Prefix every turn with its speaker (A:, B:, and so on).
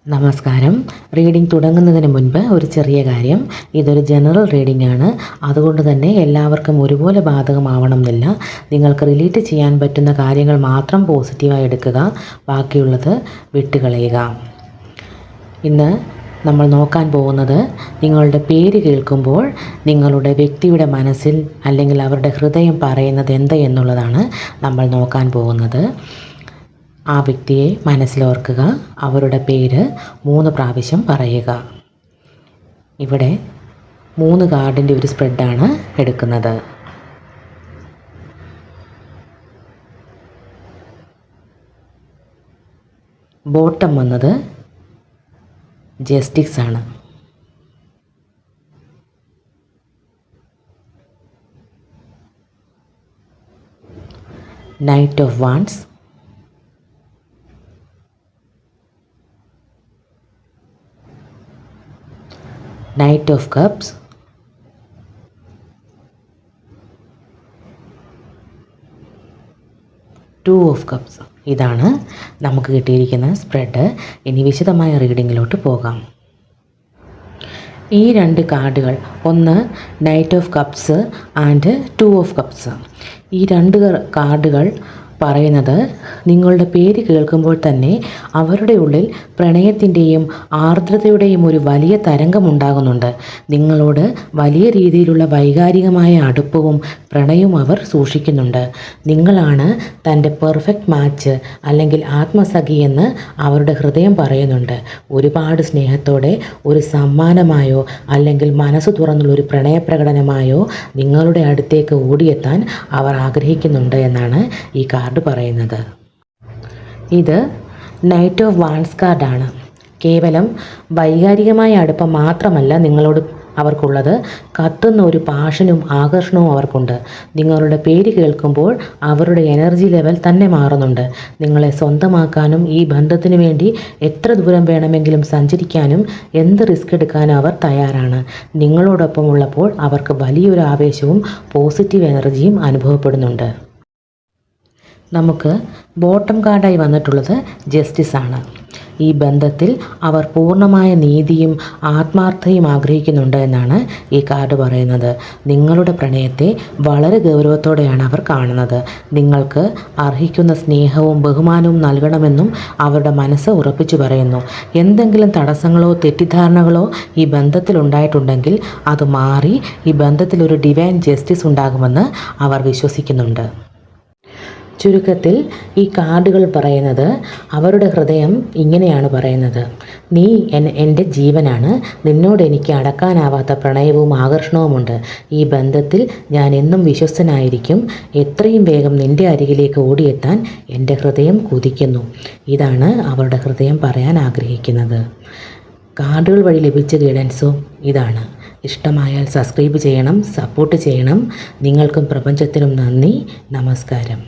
A: നമസ്കാരം. റീഡിംഗ് തുടങ്ങുന്നതിന് മുൻപ് ഒരു ചെറിയ കാര്യം. ഇതൊരു ജനറൽ റീഡിംഗ് ആണ്. അതുകൊണ്ട് തന്നെ എല്ലാവർക്കും ഒരുപോലെ ബാധകമാവണം എന്നില്ല. നിങ്ങൾക്ക് റിലേറ്റ് ചെയ്യാൻ പറ്റുന്ന കാര്യങ്ങൾ മാത്രം പോസിറ്റീവായി എടുക്കുക, ബാക്കിയുള്ളത് വിട്ടുകളയുക. ഇന്ന് നമ്മൾ നോക്കാൻ പോകുന്നത് നിങ്ങളുടെ പേര് കേൾക്കുമ്പോൾ നിങ്ങളുടെ വ്യക്തിയുടെ മനസ്സിൽ അല്ലെങ്കിൽ അവരുടെ ഹൃദയം പറയുന്നത് എന്ത് എന്നുള്ളതാണ് നമ്മൾ നോക്കാൻ പോകുന്നത്. ആ വ്യക്തിയെ മനസ്സിലോർക്കുക, അവരുടെ പേര് 3 പ്രാവശ്യം പറയുക. ഇവിടെ 3 കാർഡിൻ്റെ ഒരു സ്പ്രെഡാണ് എടുക്കുന്നത്. ബോട്ടം വന്നത് ജസ്റ്റിസ് ആണ്. Knight of wands, knight of cups, two of cups. ഇതാണ് നമുക്ക് കിട്ടിയിരിക്കുന്ന സ്പ്രെഡ്. ഇനി വിശദമായ റീഡിങ്ങിലോട്ട് പോകാം. ഈ 2 കാർഡുകൾ, ഒന്ന് knight of cups and two of cups. ഈ 2 കാർഡുകൾ പറയുന്നത് നിങ്ങളുടെ പേര് കേൾക്കുമ്പോൾ തന്നെ അവരുടെ ഉള്ളിൽ പ്രണയത്തിൻ്റെയും ആർദ്രതയുടെയും ഒരു വലിയ തരംഗമുണ്ടാകുന്നുണ്ട്. നിങ്ങളോട് വലിയ രീതിയിലുള്ള വൈകാരികമായ അടുപ്പവും പ്രണയവും അവർ സൂക്ഷിക്കുന്നുണ്ട്. നിങ്ങളാണ് തൻ്റെ പെർഫെക്റ്റ് മാച്ച് അല്ലെങ്കിൽ ആത്മസഖി എന്ന് അവരുടെ ഹൃദയം പറയുന്നുണ്ട്. ഒരുപാട് സ്നേഹത്തോടെ ഒരു സമ്മാനമായോ അല്ലെങ്കിൽ മനസ്സ് തുറന്നുള്ളൊരു പ്രണയപ്രകടനമായോ നിങ്ങളുടെ അടുത്തേക്ക് ഓടിയെത്താൻ അവർ ആഗ്രഹിക്കുന്നുണ്ട് എന്നാണ് ഈ കാർഡ് പറയുന്നത്. ഇത് നൈറ്റ് ഓഫ് വാൻഡ്സ് കാർഡാണ്. കേവലം വൈകാരികമായ അടുപ്പം മാത്രമല്ല നിങ്ങളോട് അവർക്കുള്ളത്, കത്തുന്ന ഒരു പാഷനും ആകർഷണവും അവർക്കുണ്ട്. നിങ്ങളുടെ പേര് കേൾക്കുമ്പോൾ അവരുടെ എനർജി ലെവൽ തന്നെ മാറുന്നുണ്ട്. നിങ്ങളെ സ്വന്തമാക്കാനും ഈ ബന്ധത്തിന് വേണ്ടി എത്ര ദൂരം വേണമെങ്കിലും സഞ്ചരിക്കാനും എന്ത് റിസ്ക് എടുക്കാനും അവർ തയ്യാറാണ്. നിങ്ങളോടൊപ്പം ഉള്ളപ്പോൾ അവർക്ക് വലിയൊരു ആവേശവും പോസിറ്റീവ് എനർജിയും അനുഭവപ്പെടുന്നുണ്ട്. നമുക്ക് ബോട്ടം കാർഡായി വന്നിട്ടുള്ളത് ജസ്റ്റിസ് ആണ്. ഈ ബന്ധത്തിൽ അവർ പൂർണ്ണമായ നീതിയും ആത്മാർത്ഥതയും ആഗ്രഹിക്കുന്നുണ്ട് എന്നാണ് ഈ കാർഡ് പറയുന്നത്. നിങ്ങളുടെ പ്രണയത്തെ വളരെ ഗൗരവത്തോടെയാണ് അവർ കാണുന്നത്. നിങ്ങൾക്ക് അർഹിക്കുന്ന സ്നേഹവും ബഹുമാനവും നൽകണമെന്നും അവരുടെ മനസ്സ് ഉറപ്പിച്ചു പറയുന്നു. എന്തെങ്കിലും തടസ്സങ്ങളോ തെറ്റിദ്ധാരണകളോ ഈ ബന്ധത്തിൽ ഉണ്ടായിട്ടുണ്ടെങ്കിൽ അത് മാറി ഈ ബന്ധത്തിൽ ഒരു ഡിവൈൻ ജസ്റ്റിസ് ഉണ്ടാകുമെന്ന് അവർ വിശ്വസിക്കുന്നുണ്ട്. ചുരുക്കത്തിൽ ഈ കാർഡുകൾ പറയുന്നത്, അവരുടെ ഹൃദയം ഇങ്ങനെയാണ് പറയുന്നത്: നീ എൻ്റെ ജീവനാണ്, നിന്നോട് എനിക്ക് അടക്കാനാവാത്ത പ്രണയവും ആകർഷണവുമുണ്ട്. ഈ ബന്ധത്തിൽ ഞാൻ എന്നും വിശ്വസ്തനായിരിക്കും. എത്രയും വേഗം നിൻ്റെ അരികിലേക്ക് ഓടിയെത്താൻ എൻ്റെ ഹൃദയം കൊതിക്കുന്നു. ഇതാണ് അവരുടെ ഹൃദയം പറയാൻ ആഗ്രഹിക്കുന്നത്. കാർഡുകൾ വഴി ലഭിച്ച ഗൈഡൻസും ഇതാണ്. ഇഷ്ടമായാൽ സബ്സ്ക്രൈബ് ചെയ്യണം, സപ്പോർട്ട് ചെയ്യണം. നിങ്ങൾക്കും പ്രപഞ്ചത്തിനും നന്ദി. നമസ്കാരം.